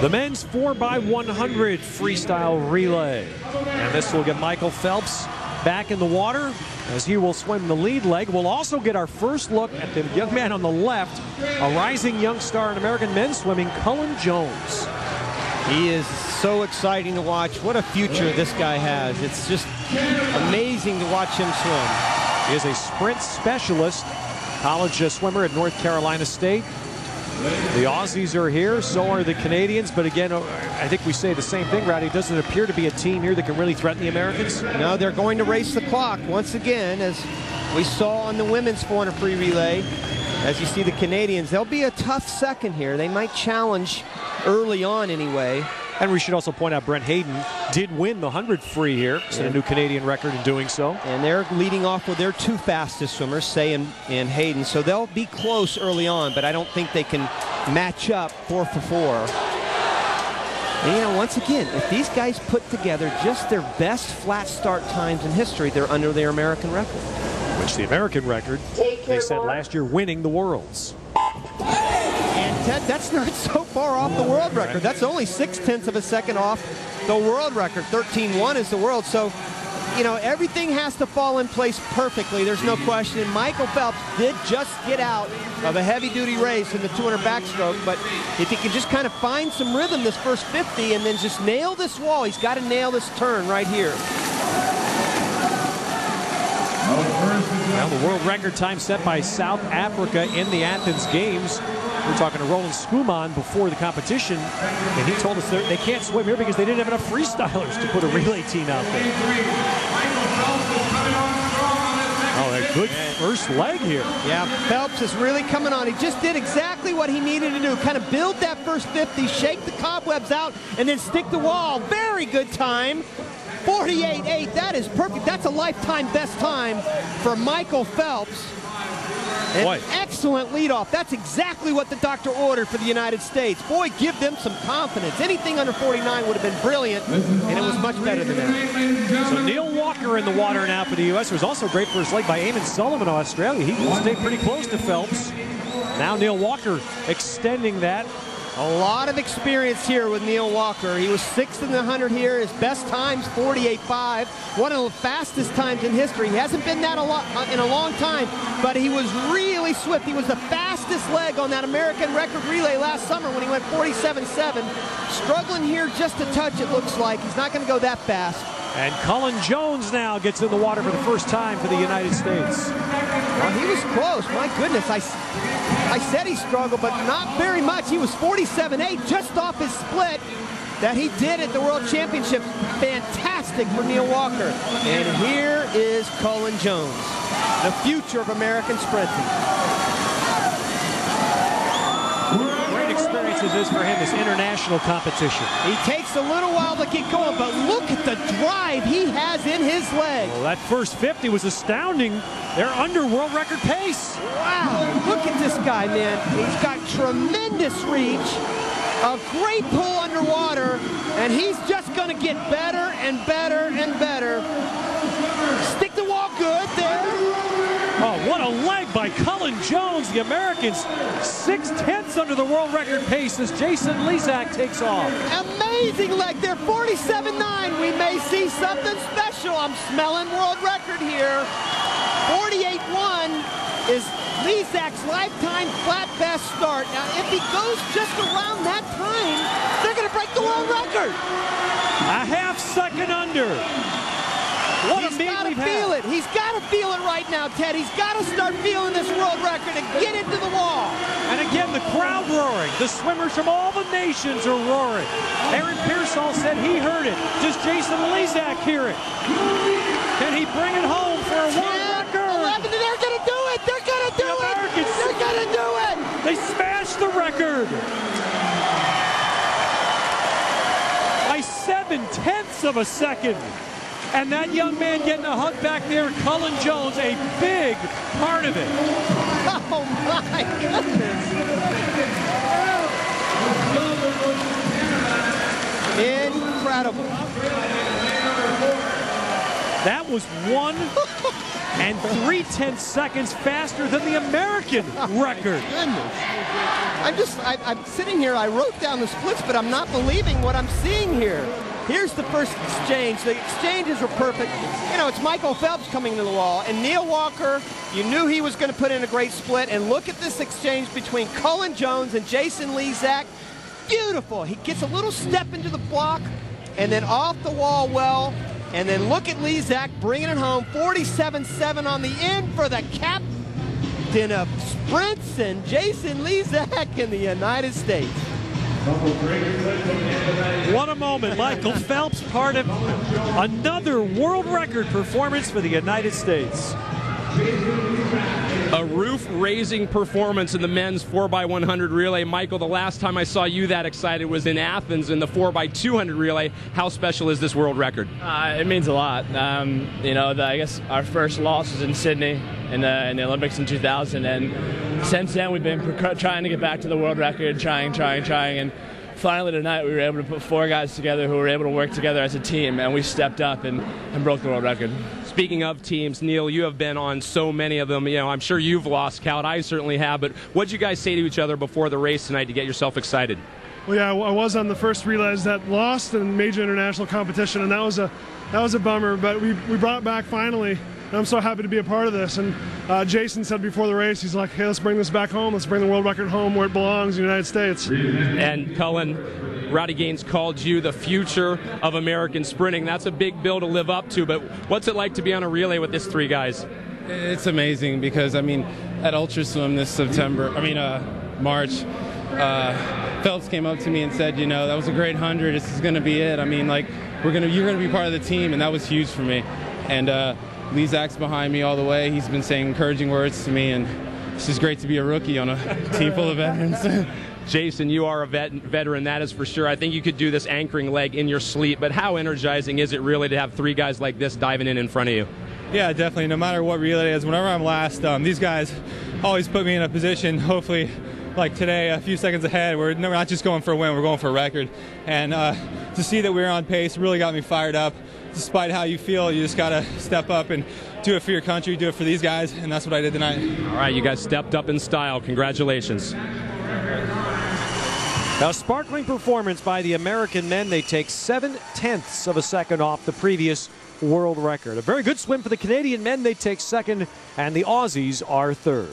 The men's 4x100 freestyle relay. And this will get Michael Phelps back in the water as he will swim the lead leg. We'll also get our first look at the young man on the left, a rising young star in American men's swimming, Cullen Jones. He is so exciting to watch. What a future this guy has. It's just amazing to watch him swim. He is a sprint specialist, college swimmer at North Carolina State. The Aussies are here, so are the Canadians, but again, I think we say the same thing, Rowdy. It doesn't appear to be a team here that can really threaten the Americans. No, they're going to race the clock once again, as we saw on the women's 400 free relay. As you see the Canadians, they'll be a tough second here. They might challenge early on anyway. And we should also point out Brent Hayden did win the 100 free here. Set a new Canadian record in doing so. And they're leading off with their two fastest swimmers, Say and Hayden. So they'll be close early on, but I don't think they can match up 4 for 4. And you know, once again, if these guys put together just their best flat start times in history, they're under their American record. Which the American record, they said last year, winning the Worlds. And Ted, that's not so far off the world record. That's only 0.6 of a second off the world record. 13.1 is the world. So, you know, everything has to fall in place perfectly. There's no question. And Michael Phelps did just get out of a heavy-duty race in the 200 backstroke. But if he can just kind of find some rhythm this first 50 and then just nail this wall, he's got to nail this turn right here. Now the world record time set by South Africa in the Athens Games. We're talking to Roland Skuman before the competition, and he told us they can't swim here because they didn't have enough freestylers to put a relay team out there. Oh, a good first leg here. Yeah, Phelps is really coming on. He just did exactly what he needed to do. Kind of build that first 50, shake the cobwebs out, and then stick the wall. Very good time. 48.8, that is perfect. That's a lifetime best time for Michael Phelps. An excellent leadoff. That's exactly what the doctor ordered for the United States. Boy, give them some confidence. Anything under 49 would have been brilliant, and it was much better than that. So Neil Walker in the water now for the U.S. It was also great first leg by Eamon Sullivan of Australia. He stayed pretty close to Phelps. Now Neil Walker extending that. A lot of experience here with Neil Walker. He was 6th in the 100 here. His best time's 48.5. One of the fastest times in history. He hasn't been that in a long time, but he was really swift. He was the fastest leg on that American record relay last summer when he went 47.7. Struggling here just a touch, it looks like. He's not going to go that fast. And Cullen Jones now gets in the water for the first time for the United States. Well, he was close. My goodness, I said he struggled, but not very much. He was 47.8, just off his split that he did at the World Championship. Fantastic for Neil Walker. And here is Cullen Jones, the future of American sprinting. Great experiences this for him, this international competition. He takes a little while to get going, but look at the drive he has in his leg. Well, that first 50 was astounding. They're under world record pace. Wow, look at this guy, man. He's got tremendous reach, a great pull underwater, and he's just going to get better and better and better. Stick the wall good there. Oh, what a leg by Cullen Jones. The Americans 6/10 under the world record pace as Jason Lezak takes off. Amazing leg there, 47.9. We may see something special. I'm smelling world record here. 48.1 is Lezak's lifetime flat best start. Now, if he goes just around that time, they're going to break the world record. A half second under. What a meet we've had. Feel it. He's got to feel it right now, Ted. He's got to start feeling this world record and get into the wall. And again, the crowd roaring. The swimmers from all the nations are roaring. Aaron Pearsall said he heard it. Does Jason Lezak hear it? Can he bring it home for a world record? 11, they're going to do it. They're going to do it. They're going to do it. They smashed the record by 7/10 of a second. And that young man getting a hug back there, Cullen Jones, a big part of it. Oh, my goodness. Incredible. That was one and 3/10 seconds faster than the American record. Goodness. I'm sitting here, I wrote down the splits, but I'm not believing what I'm seeing here. Here's the first exchange. The exchanges were perfect. You know, it's Michael Phelps coming to the wall, and Neil Walker, you knew he was going to put in a great split, and look at this exchange between Cullen Jones and Jason Lezak. Beautiful. He gets a little step into the block, and then off the wall well, and then look at Lezak bringing it home. 47-7 on the end for the captain of sprints, and Jason Lezak in the United States. What a moment. Michael Phelps, part of another world record performance for the United States. A roof-raising performance in the men's 4x100 relay. Michael, the last time I saw you that excited was in Athens in the 4x200 relay. How special is this world record? It means a lot. You know, I guess our first loss was in Sydney in the Olympics in 2000, and since then we've been trying to get back to the world record, trying, and finally tonight we were able to put 4 guys together who were able to work together as a team, and we stepped up and broke the world record. Speaking of teams, Neil, you have been on so many of them. You know, I'm sure you've lost count. I certainly have. But what did you guys say to each other before the race tonight to get yourself excited? Well, yeah, I was on the first relays that lost in major international competition, and that was a bummer. But we brought it back finally, and I'm so happy to be a part of this. And Jason said before the race, he's like, "Hey, let's bring this back home. Let's bring the world record home where it belongs, in the United States." And Cullen, Rowdy Gaines called you the future of American sprinting. That's a big bill to live up to, but what's it like to be on a relay with these 3 guys? It's amazing because, I mean, at Ultra Swim this March, Phelps came up to me and said, you know, that was a great 100. This is going to be it. I mean, like, you're going to be part of the team, and that was huge for me. And Lezak's behind me all the way. He's been saying encouraging words to me, and it's just great to be a rookie on a team full of veterans. Jason, you are a veteran, that is for sure. I think you could do this anchoring leg in your sleep, but how energizing is it really to have 3 guys like this diving in front of you? Yeah, definitely. No matter what relay it is, whenever I'm last, these guys always put me in a position, hopefully, like today, a few seconds ahead. We're not just going for a win, we're going for a record. And to see that we're on pace really got me fired up. Despite how you feel, you just got to step up and do it for your country, do it for these guys, and that's what I did tonight. All right, you guys stepped up in style. Congratulations. A sparkling performance by the American men. They take 7/10 of a second off the previous world record. A very good swim for the Canadian men. They take second, and the Aussies are third.